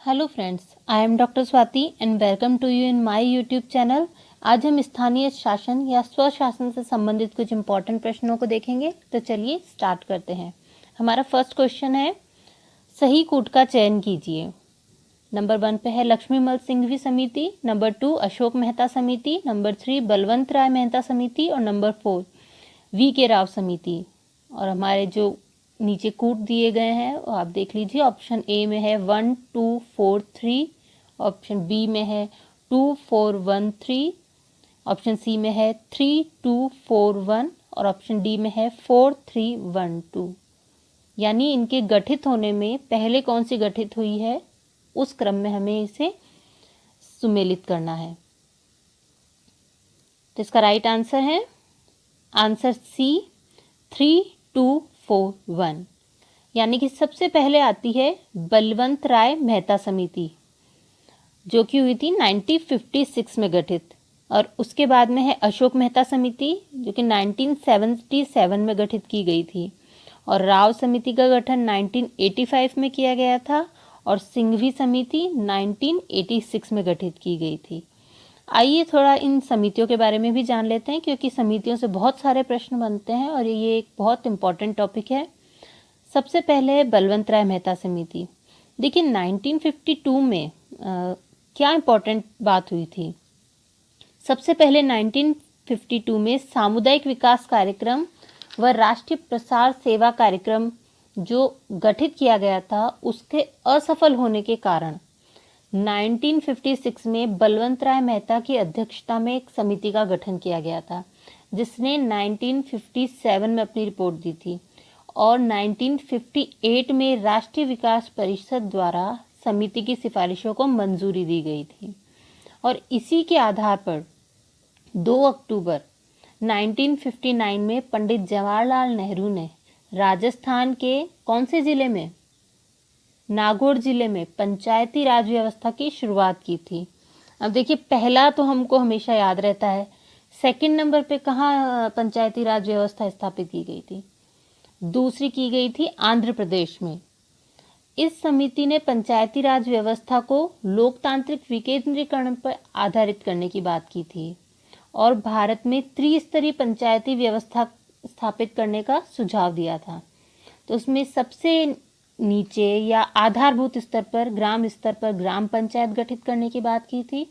Hello friends, I am doctor Swati and welcome to you in my YouTube channel. आज हम स्थानीय शासन या स्वशासन से संबंधित कुछ इम्पोर्टेंट प्रश्नों को देखेंगे। तो चलिए स्टार्ट करते हैं। हमारा फर्स्ट क्वेश्चन है, सही कूट का चयन कीजिए। नंबर 1 पे है लक्ष्मीमल सिंघवी समिति, नंबर 2 अशोक मेहता समिति, नंबर 3 बलवंत राय मेहता समिति और नंबर 4 वी के राव समिति। और हमारे जो नीचे कूट दिए गए हैं वो आप देख लीजिए। ऑप्शन ए में है 1 2 4 3, ऑप्शन बी में है 2 4 1 3, ऑप्शन सी में है 3 2 4 1 और ऑप्शन डी में है 4 3 1 2। यानी इनके गठित होने में पहले कौन सी गठित हुई है उस क्रम में हमें इसे सुमेलित करना है। तो इसका राइट आंसर है आंसर सी 3 2 4 1। यानी कि सबसे पहले आती है बलवंत राय मेहता समिति जो कि हुई थी 1956 में गठित, और उसके बाद में है अशोक मेहता समिति जो कि 1977 में गठित की गई थी, और राव समिति का गठन 1985 में किया गया था और सिंघवी समिति 1986 में गठित की गई थी। आइए थोड़ा इन समितियों के बारे में भी जान लेते हैं, क्योंकि समितियों से बहुत सारे प्रश्न बनते हैं और ये एक बहुत इम्पॉर्टेंट टॉपिक है। सबसे पहले है बलवंत राय मेहता समिति। देखिए 1952 में क्या इम्पोर्टेंट बात हुई थी। सबसे पहले 1952 में सामुदायिक विकास कार्यक्रम व राष्ट्रीय प्रसार सेवा कार्यक्रम जो गठित किया गया था उसके असफल होने के कारण 1956 में बलवंत राय मेहता की अध्यक्षता में एक समिति का गठन किया गया था, जिसने 1957 में अपनी रिपोर्ट दी थी, और 1958 में राष्ट्रीय विकास परिषद द्वारा समिति की सिफारिशों को मंजूरी दी गई थी। और इसी के आधार पर 2 अक्टूबर 1959 में पंडित जवाहरलाल नेहरू ने राजस्थान के कौन से जिले में, नागौर जिले में पंचायती राज व्यवस्था की शुरुआत की थी। अब देखिए पहला तो हमको हमेशा याद रहता है, सेकंड नंबर पे कहाँ पंचायती राज व्यवस्था स्थापित की गई थी? दूसरी की गई थी आंध्र प्रदेश में। इस समिति ने पंचायती राज व्यवस्था को लोकतांत्रिक विकेंद्रीकरण पर आधारित करने की बात की थी और भारत में त्रिस्तरीय पंचायती व्यवस्था स्थापित करने का सुझाव दिया था। तो उसमें सबसे नीचे या आधारभूत स्तर पर ग्राम पंचायत गठित करने की बात की थी,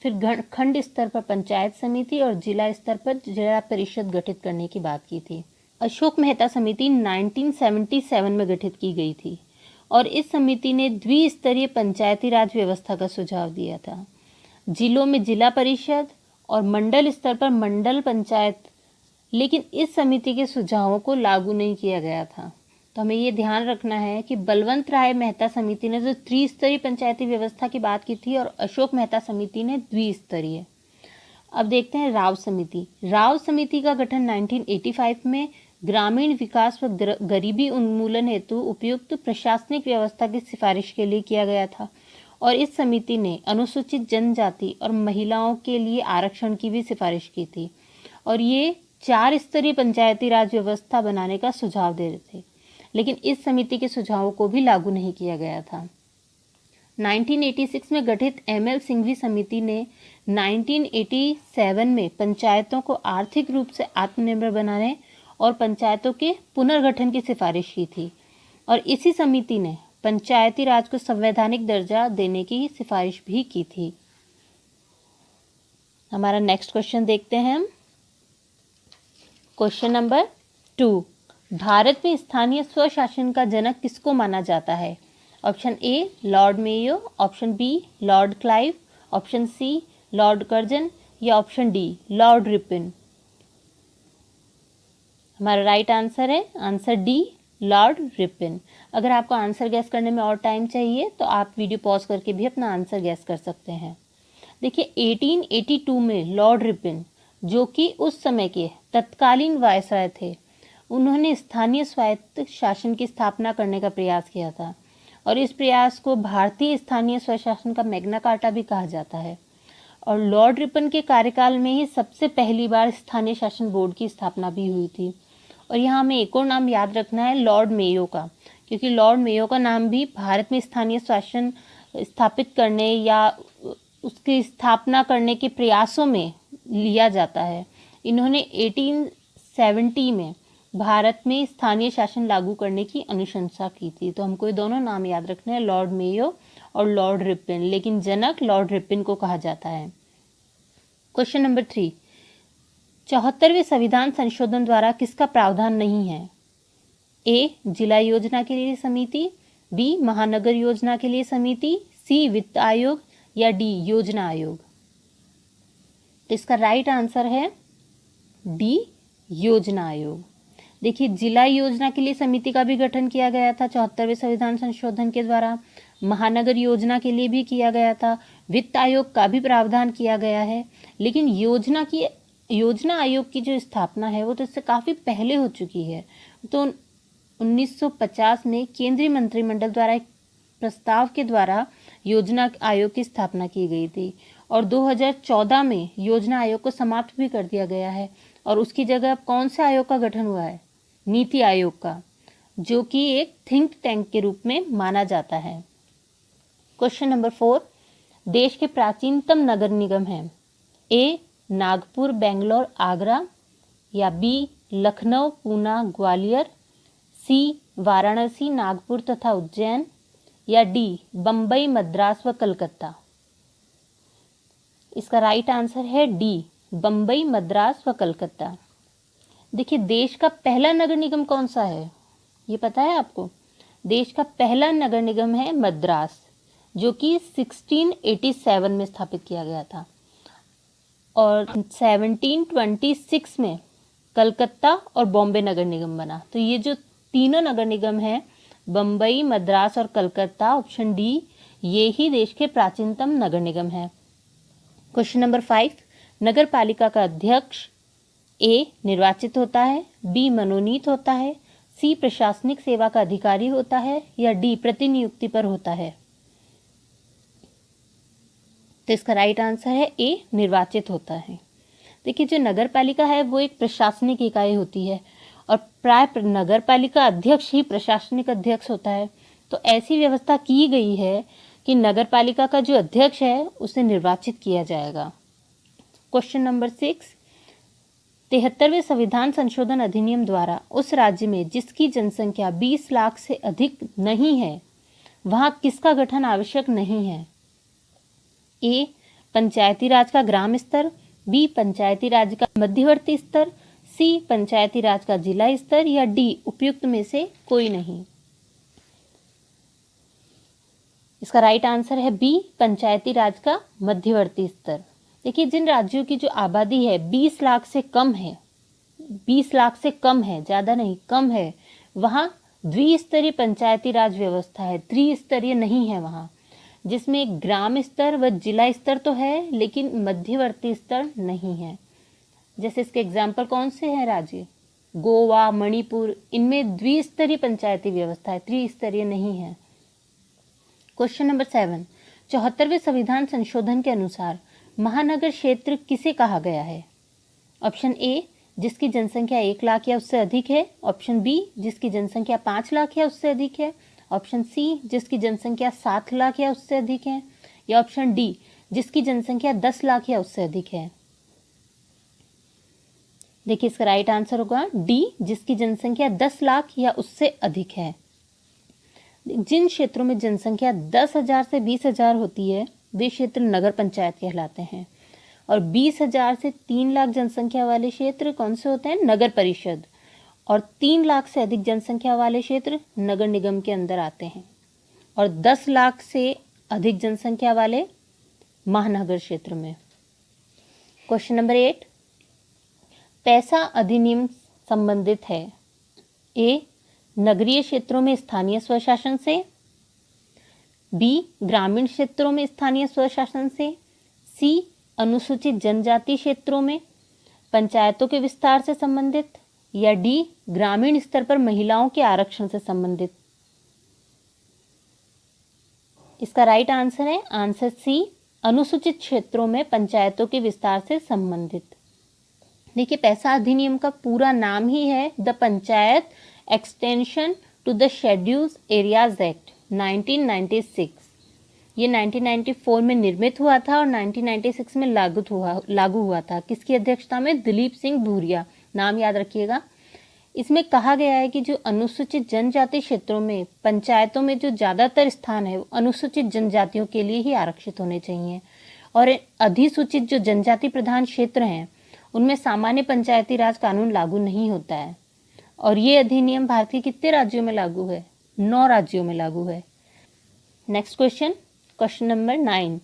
फिर खंड स्तर पर पंचायत समिति और जिला स्तर पर जिला परिषद गठित करने की बात की थी। अशोक मेहता समिति 1977 में गठित की गई थी और इस समिति ने द्विस्तरीय पंचायती राज व्यवस्था का सुझाव दिया था। जिलों में जिला परिषद और मंडल स्तर पर मंडल पंचायत, लेकिन इस समिति के सुझावों को लागू नहीं किया गया था। तो हमें ये ध्यान रखना है कि बलवंत राय मेहता समिति ने जो त्रिस्तरीय पंचायती व्यवस्था की बात की थी और अशोक मेहता समिति ने द्विस्तरीय। अब देखते हैं राव समिति। राव समिति का गठन 1985 में ग्रामीण विकास व गरीबी उन्मूलन हेतु उपयुक्त प्रशासनिक व्यवस्था की सिफारिश के लिए किया गया था, और इस समिति ने अनुसूचित जनजाति और महिलाओं के लिए आरक्षण की भी सिफारिश की थी, और ये 4 स्तरीय पंचायती राज व्यवस्था बनाने का सुझाव दे रहे थे, लेकिन इस समिति के सुझावों को भी लागू नहीं किया गया था। 1986 में गठित एमएल सिंघवी समिति ने 1987 में पंचायतों को आर्थिक रूप से आत्मनिर्भर बनाने और पंचायतों के पुनर्गठन की सिफारिश की थी, और इसी समिति ने पंचायती राज को संवैधानिक दर्जा देने की सिफारिश भी की थी। हमारा नेक्स्ट क्वेश्चन देखते हैं हम। क्वेश्चन नंबर 2, भारत में स्थानीय स्वशासन का जनक किसको माना जाता है? Option A lord Mayo, option B lord Clive, option C lord Curzon या ऑप्शन डी लॉर्ड रिपन। हमारा राइट आंसर है आंसर डी लॉर्ड रिपन। अगर आपको आंसर गैस करने में और टाइम चाहिए तो आप वीडियो पॉज करके भी अपना आंसर गैस कर सकते हैं। देखिए 1882 में लॉर्ड रिपन, जो कि उस समय के तत्कालीन वायसराय थे, उन्होंने स्थानीय स्वायत्त शासन की स्थापना करने का प्रयास किया था, और इस प्रयास को भारतीय स्थानीय स्वशासन का मैग्ना कार्टा भी कहा जाता है। और लॉर्ड रिपन के कार्यकाल में ही सबसे पहली बार स्थानीय शासन बोर्ड की स्थापना भी हुई थी। और यहाँ हमें एक और नाम याद रखना है लॉर्ड मेयो का, क्योंकि लॉर्ड मेयो का नाम भी भारत में स्थानीय शासन स्थापित करने या उसकी स्थापना करने के प्रयासों में लिया जाता है। इन्होंने 1870 में भारत में स्थानीय शासन लागू करने की अनुशंसा की थी। तो हमको ये दोनों नाम याद रखने हैं, लॉर्ड मेयो और लॉर्ड रिपन, लेकिन जनक लॉर्ड रिपन को कहा जाता है। क्वेश्चन नंबर 3, 74वें संविधान संशोधन द्वारा किसका प्रावधान नहीं है? ए, जिला योजना के लिए समिति, बी, महानगर योजना के लिए समिति, सी, वित्त आयोग, या डी, योजना आयोग। तो इसका राइट आंसर है डी, योजना आयोग। देखिए, जिला योजना के लिए समिति का भी गठन किया गया था 74वें संविधान संशोधन के द्वारा, महानगर योजना के लिए भी किया गया था, वित्त आयोग का भी प्रावधान किया गया है, लेकिन योजना आयोग की जो स्थापना है वो तो इससे काफ़ी पहले हो चुकी है। तो 1950 में केंद्रीय मंत्रिमंडल द्वारा एक प्रस्ताव के द्वारा योजना आयोग की स्थापना की गई थी और 2014 में योजना आयोग को समाप्त भी कर दिया गया है और उसकी जगह अब कौन से आयोग का गठन हुआ है? नीति आयोग का, जो कि एक थिंक टैंक के रूप में माना जाता है। क्वेश्चन नंबर 4, देश के प्राचीनतम नगर निगम हैं? ए, नागपुर, बेंगलोर, आगरा, या बी, लखनऊ, पूना, ग्वालियर, सी, वाराणसी, नागपुर तथा उज्जैन, या डी, बम्बई, मद्रास व कलकत्ता। इसका राइट आंसर है डी, बम्बई, मद्रास व कलकत्ता। देखिए, देश का पहला नगर निगम कौन सा है, ये पता है आपको? देश का पहला नगर निगम है मद्रास, जो कि 1687 में स्थापित किया गया था, और 1726 में कलकत्ता और बॉम्बे नगर निगम बना। तो ये जो तीनों नगर निगम हैं, बम्बई, मद्रास और कलकत्ता, ऑप्शन डी, ये ही देश के प्राचीनतम नगर निगम हैं। क्वेश्चन नंबर 5, नगर पालिका का अध्यक्ष ए, निर्वाचित होता है, बी, मनोनीत होता है, सी, प्रशासनिक सेवा का अधिकारी होता है, या डी, प्रतिनियुक्ति पर होता है। तो इसका राइट आंसर है ए, निर्वाचित होता है। देखिए, जो नगर पालिका है वो एक प्रशासनिक इकाई होती है और प्राय नगर पालिका अध्यक्ष ही प्रशासनिक अध्यक्ष होता है। तो ऐसी व्यवस्था की गई है कि नगर पालिका का जो अध्यक्ष है उसे निर्वाचित किया जाएगा। क्वेश्चन नंबर 6, 73वें संविधान संशोधन अधिनियम द्वारा उस राज्य में जिसकी जनसंख्या 20 लाख से अधिक नहीं है वहां किसका गठन आवश्यक नहीं है? ए, पंचायती राज का ग्राम स्तर, बी, पंचायती राज का मध्यवर्ती स्तर, सी, पंचायती राज का जिला स्तर, या डी, उपयुक्त में से कोई नहीं। इसका राइट आंसर है बी, पंचायती राज का मध्यवर्ती स्तर। देखिए, जिन राज्यों की जो आबादी है 20 लाख से कम है, 20 लाख से कम है, ज़्यादा नहीं, कम है, वहाँ द्विस्तरीय पंचायती राज व्यवस्था है, त्रिस्तरीय नहीं है वहाँ, जिसमें ग्राम स्तर व जिला स्तर तो है लेकिन मध्यवर्ती स्तर नहीं है। जैसे इसके एग्जाम्पल कौन से हैं राज्य? गोवा, मणिपुर, इनमें द्विस्तरीय पंचायती व्यवस्था है, त्रिस्तरीय नहीं है। क्वेश्चन नंबर 7, 74वें संविधान संशोधन के अनुसार महानगर क्षेत्र किसे कहा गया है? ऑप्शन ए, जिसकी जनसंख्या 1 लाख या उससे अधिक है, ऑप्शन बी, जिसकी जनसंख्या 5 लाख या उससे अधिक है, ऑप्शन सी, जिसकी जनसंख्या 7 लाख या उससे अधिक है, या ऑप्शन डी, जिसकी जनसंख्या 10 लाख या उससे अधिक है। देखिए, इसका राइट आंसर होगा डी, जिसकी जनसंख्या 10 लाख या उससे अधिक है। जिन क्षेत्रों में जनसंख्या 10,000 से 20,000 होती है वे क्षेत्र नगर पंचायत कहलाते हैं, और 20,000 से 3 लाख जनसंख्या वाले क्षेत्र कौन से होते हैं? नगर परिषद, और 3 लाख से अधिक जनसंख्या वाले क्षेत्र नगर निगम के अंदर आते हैं, और 10 लाख से अधिक जनसंख्या वाले महानगर क्षेत्र में। क्वेश्चन नंबर 8, पैसा अधिनियम संबंधित है? ए, नगरीय क्षेत्रों में स्थानीय स्वशासन से, बी, ग्रामीण क्षेत्रों में स्थानीय स्वशासन से, सी, अनुसूचित जनजाति क्षेत्रों में पंचायतों के विस्तार से संबंधित, या डी, ग्रामीण स्तर पर महिलाओं के आरक्षण से संबंधित। इसका राइट आंसर है आंसर सी, अनुसूचित क्षेत्रों में पंचायतों के विस्तार से संबंधित। देखिए, पैसा अधिनियम का पूरा नाम ही है the panchayat extension to the scheduled areas act 1996। ये 1994 में निर्मित हुआ था और 1996 में लागू हुआ था। किसकी अध्यक्षता में? दिलीप सिंह भूरिया, नाम याद रखिएगा। इसमें कहा गया है कि जो अनुसूचित जनजाति क्षेत्रों में पंचायतों में जो ज़्यादातर स्थान है वो अनुसूचित जनजातियों के लिए ही आरक्षित होने चाहिए, और अधिसूचित जो जनजाति प्रधान क्षेत्र हैं उनमें सामान्य पंचायती राज कानून लागू नहीं होता है। और ये अधिनियम भारत के कितने राज्यों में लागू है? 9 राज्यों में लागू है। नेक्स्ट क्वेश्चन नंबर 9,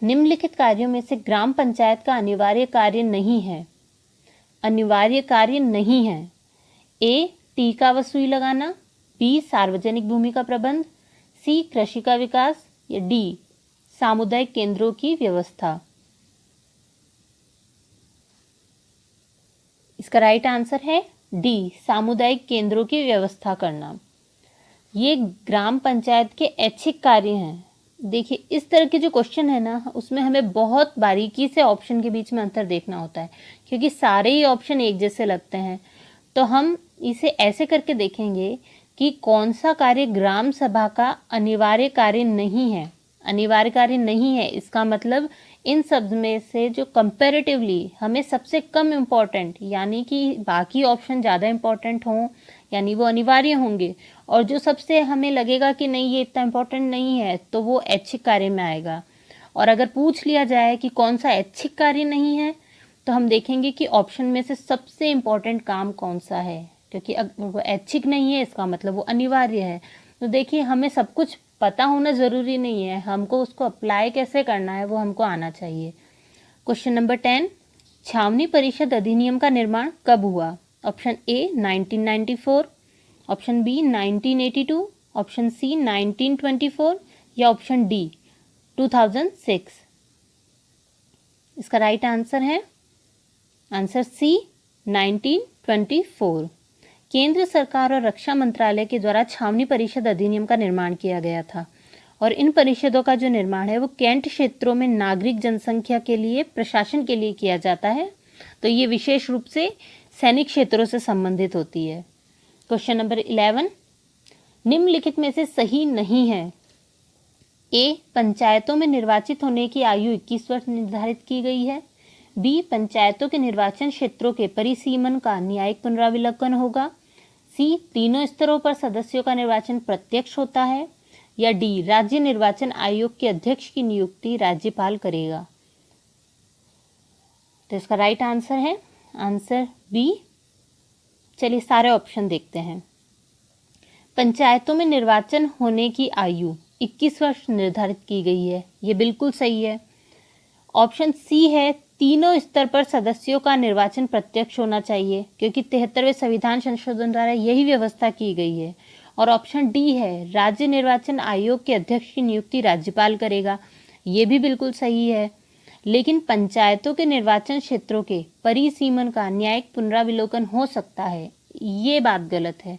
निम्नलिखित कार्यों में से ग्राम पंचायत का अनिवार्य कार्य नहीं है? अनिवार्य कार्य नहीं है। ए, टीका वसूली लगाना, बी, सार्वजनिक भूमि का प्रबंध, सी, कृषि का विकास, या डी, सामुदायिक केंद्रों की व्यवस्था। इसका राइट आंसर है डी, सामुदायिक केंद्रों की व्यवस्था करना। ये ग्राम पंचायत के ऐच्छिक कार्य हैं। देखिए, इस तरह के जो क्वेश्चन है ना, उसमें हमें बहुत बारीकी से ऑप्शन के बीच में अंतर देखना होता है, क्योंकि सारे ही ऑप्शन एक जैसे लगते हैं। तो हम इसे ऐसे करके देखेंगे कि कौन सा कार्य ग्राम सभा का अनिवार्य कार्य नहीं है। अनिवार्य कार्य नहीं है, इसका मतलब इन सब में से जो कंपैरेटिवली हमें सबसे कम इम्पॉर्टेंट, यानी कि बाकी ऑप्शन ज़्यादा इम्पॉर्टेंट हों, यानी वो अनिवार्य होंगे, और जो सबसे हमें लगेगा कि नहीं ये इतना इम्पोर्टेंट नहीं है, तो वो ऐच्छिक कार्य में आएगा। और अगर पूछ लिया जाए कि कौन सा ऐच्छिक कार्य नहीं है, तो हम देखेंगे कि ऑप्शन में से सबसे इम्पोर्टेंट काम कौन सा है, क्योंकि अगर वो ऐच्छिक नहीं है इसका मतलब वो अनिवार्य है। तो देखिए, हमें सब कुछ पता होना ज़रूरी नहीं है, हमको उसको अप्लाई कैसे करना है वो हमको आना चाहिए। क्वेश्चन नंबर 10, छावनी परिषद अधिनियम का निर्माण कब हुआ? Option A 1994, option B 1982, option C 1924, या ऑप्शन डी 2006। इसका राइट आंसर है आंसर सी 1924। केंद्र सरकार और रक्षा मंत्रालय के द्वारा छावनी परिषद अधिनियम का निर्माण किया गया था, और इन परिषदों का जो निर्माण है वो कैंट क्षेत्रों में नागरिक जनसंख्या के लिए प्रशासन के लिए किया जाता है। तो ये विशेष रूप से सैनिक क्षेत्रों से संबंधित होती है। क्वेश्चन नंबर 11, निम्नलिखित में से सही नहीं है। ए, पंचायतों में निर्वाचित होने की आयु 21 वर्ष निर्धारित की गई है। बी, पंचायतों के निर्वाचन क्षेत्रों के परिसीमन का न्यायिक पुनरावलोकन होगा। सी, तीनों स्तरों पर सदस्यों का निर्वाचन प्रत्यक्ष होता है। या डी, राज्य निर्वाचन आयोग के अध्यक्ष की नियुक्ति राज्यपाल करेगा। तो इसका राइट आंसर है आंसर बी। चलिए सारे ऑप्शन देखते हैं। पंचायतों में निर्वाचन होने की आयु 21 वर्ष निर्धारित की गई है, ये बिल्कुल सही है। ऑप्शन सी है, तीनों स्तर पर सदस्यों का निर्वाचन प्रत्यक्ष होना चाहिए, क्योंकि 73वें संविधान संशोधन द्वारा यही व्यवस्था की गई है। और ऑप्शन डी है, राज्य निर्वाचन आयोग के अध्यक्ष की नियुक्ति राज्यपाल करेगा, ये भी बिल्कुल सही है। लेकिन पंचायतों के निर्वाचन क्षेत्रों के परिसीमन का न्यायिक पुनरावलोकन हो सकता है, ये बात गलत है,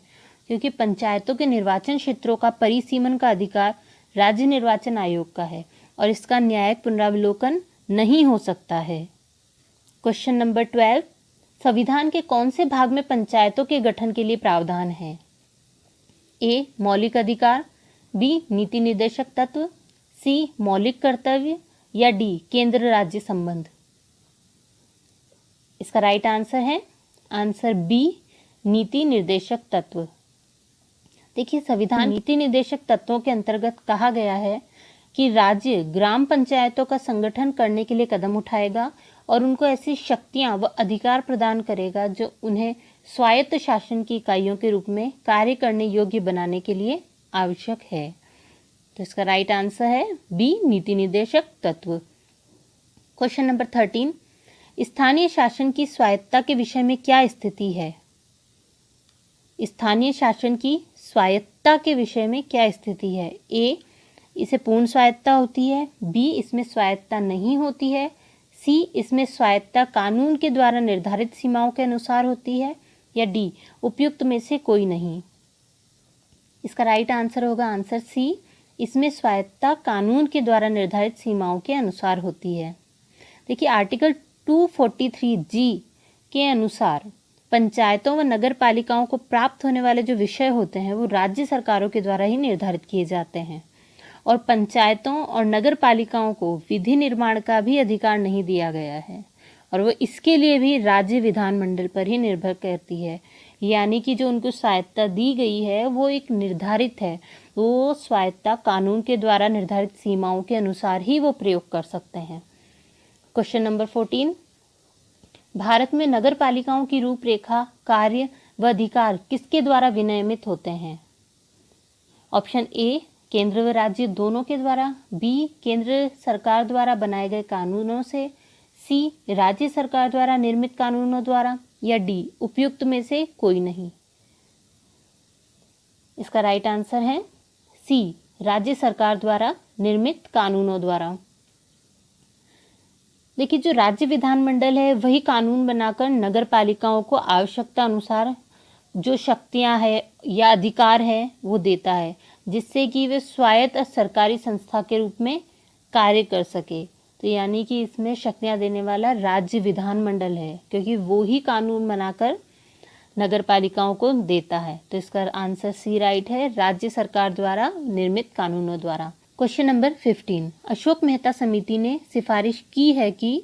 क्योंकि पंचायतों के निर्वाचन क्षेत्रों का परिसीमन का अधिकार राज्य निर्वाचन आयोग का है और इसका न्यायिक पुनरावलोकन नहीं हो सकता है। क्वेश्चन नंबर 12, संविधान के कौन से भाग में पंचायतों के गठन के लिए प्रावधान है? ए, मौलिक अधिकार, बी, नीति निर्देशक तत्व, सी, मौलिक कर्तव्य, या डी, केंद्र राज्य संबंध। इसका राइट आंसर है आंसर बी, नीति निर्देशक तत्व। देखिए, संविधान नीति निर्देशक तत्वों के अंतर्गत कहा गया है कि राज्य ग्राम पंचायतों का संगठन करने के लिए कदम उठाएगा और उनको ऐसी शक्तियां व अधिकार प्रदान करेगा जो उन्हें स्वायत्त शासन की इकाइयों के रूप में कार्य करने योग्य बनाने के लिए आवश्यक है। तो इसका राइट आंसर है बी, नीति निर्देशक तत्व। क्वेश्चन नंबर 13, स्थानीय शासन की स्वायत्तता के विषय में क्या स्थिति है? स्थानीय शासन की स्वायत्तता के विषय में क्या स्थिति है? ए, इसे पूर्ण स्वायत्तता होती है, बी, इसमें स्वायत्तता नहीं होती है, सी, इसमें स्वायत्तता कानून के द्वारा निर्धारित सीमाओं के अनुसार होती है, या डी, उपयुक्त में से कोई नहीं। इसका राइट आंसर होगा आंसर सी, इसमें स्वायत्तता कानून के द्वारा निर्धारित सीमाओं के अनुसार होती है। देखिए, आर्टिकल 243G के अनुसार पंचायतों व नगर पालिकाओं को प्राप्त होने वाले जो विषय होते हैं वो राज्य सरकारों के द्वारा ही निर्धारित किए जाते हैं और पंचायतों और नगर पालिकाओं को विधि निर्माण का भी अधिकार नहीं दिया गया है और वो इसके लिए भी राज्य विधानमंडल पर ही निर्भर करती है। यानी कि जो उनको स्वायत्ता दी गई है वो एक निर्धारित है, वो स्वायत्ता कानून के द्वारा निर्धारित सीमाओं के अनुसार ही वो प्रयोग कर सकते हैं। क्वेश्चन नंबर 14, भारत में नगर पालिकाओं की रूपरेखा, कार्य व अधिकार किसके द्वारा विनियमित होते हैं? ऑप्शन ए, केंद्र व राज्य दोनों के द्वारा, बी, केंद्र सरकार द्वारा बनाए गए कानूनों से, सी, राज्य सरकार द्वारा निर्मित कानूनों द्वारा, या डी, उपयुक्त में से कोई नहीं। इसका राइट आंसर है सी, राज्य सरकार द्वारा निर्मित कानूनों द्वारा। देखिए, जो राज्य विधानमंडल है वही कानून बनाकर नगर पालिकाओं को आवश्यकता अनुसार जो शक्तियां है या अधिकार है वो देता है, जिससे कि वे स्वायत्त सरकारी संस्था के रूप में कार्य कर सके। तो यानी कि इसमें शक्तियां देने वाला राज्य विधानमंडल है, क्योंकि वो ही कानून बनाकर नगर पालिकाओं को देता है। तो इसका आंसर सी राइट है, राज्य सरकार द्वारा निर्मित कानूनों द्वारा। क्वेश्चन नंबर 15, अशोक मेहता समिति ने सिफारिश की है कि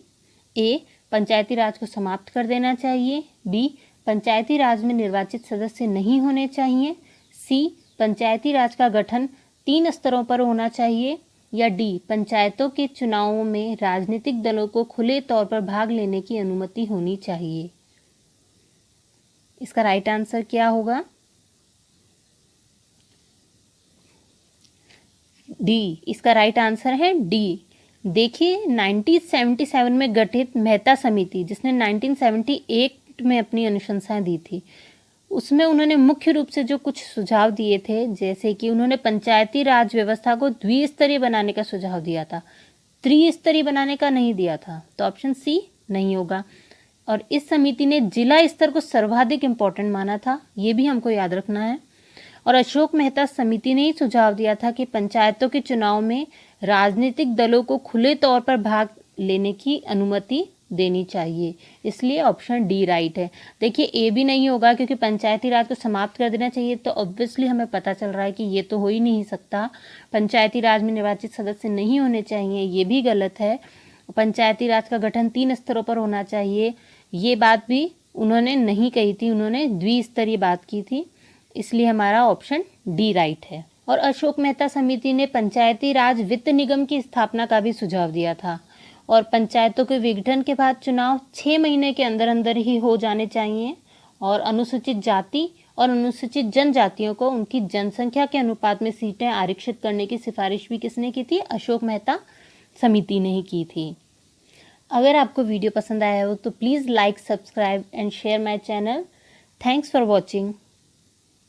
ए, पंचायती राज को समाप्त कर देना चाहिए, बी, पंचायती राज में निर्वाचित सदस्य नहीं होने चाहिए, सी, पंचायती राज का गठन 3 स्तरों पर होना चाहिए, या डी, पंचायतों के चुनावों में राजनीतिक दलों को खुले तौर पर भाग लेने की अनुमति होनी चाहिए। इसका राइट आंसर क्या होगा? डी, इसका राइट आंसर है डी। देखिए, 1977 में गठित मेहता समिति, जिसने 1978 में अपनी अनुशंसाएं दी थी, उसमें उन्होंने मुख्य रूप से जो कुछ सुझाव दिए थे, जैसे कि उन्होंने पंचायती राज व्यवस्था को द्विस्तरीय बनाने का सुझाव दिया था, त्रिस्तरीय बनाने का नहीं दिया था। तो ऑप्शन सी नहीं होगा। और इस समिति ने जिला स्तर को सर्वाधिक इम्पोर्टेंट माना था, ये भी हमको याद रखना है। और अशोक मेहता समिति ने ही सुझाव दिया था कि पंचायतों के चुनाव में राजनीतिक दलों को खुले तौर पर भाग लेने की अनुमति देनी चाहिए। इसलिए ऑप्शन डी राइट है। देखिए, ए भी नहीं होगा, क्योंकि पंचायती राज को समाप्त कर देना चाहिए, तो ऑब्वियसली हमें पता चल रहा है कि ये तो हो ही नहीं सकता। पंचायती राज में निर्वाचित सदस्य नहीं होने चाहिए, ये भी गलत है। पंचायती राज का गठन 3 स्तरों पर होना चाहिए, ये बात भी उन्होंने नहीं कही थी, उन्होंने द्विस्तरीय बात की थी। इसलिए हमारा ऑप्शन डी राइट है। और अशोक मेहता समिति ने पंचायती राज वित्त निगम की स्थापना का भी सुझाव दिया था, और पंचायतों के विघटन के बाद चुनाव 6 महीने के अंदर अंदर ही हो जाने चाहिए, और अनुसूचित जाति और अनुसूचित जनजातियों को उनकी जनसंख्या के अनुपात में सीटें आरक्षित करने की सिफारिश भी किसने की थी? अशोक मेहता समिति ने ही की थी। अगर आपको वीडियो पसंद आया हो तो please like, subscribe and share my channel. Thanks for watching.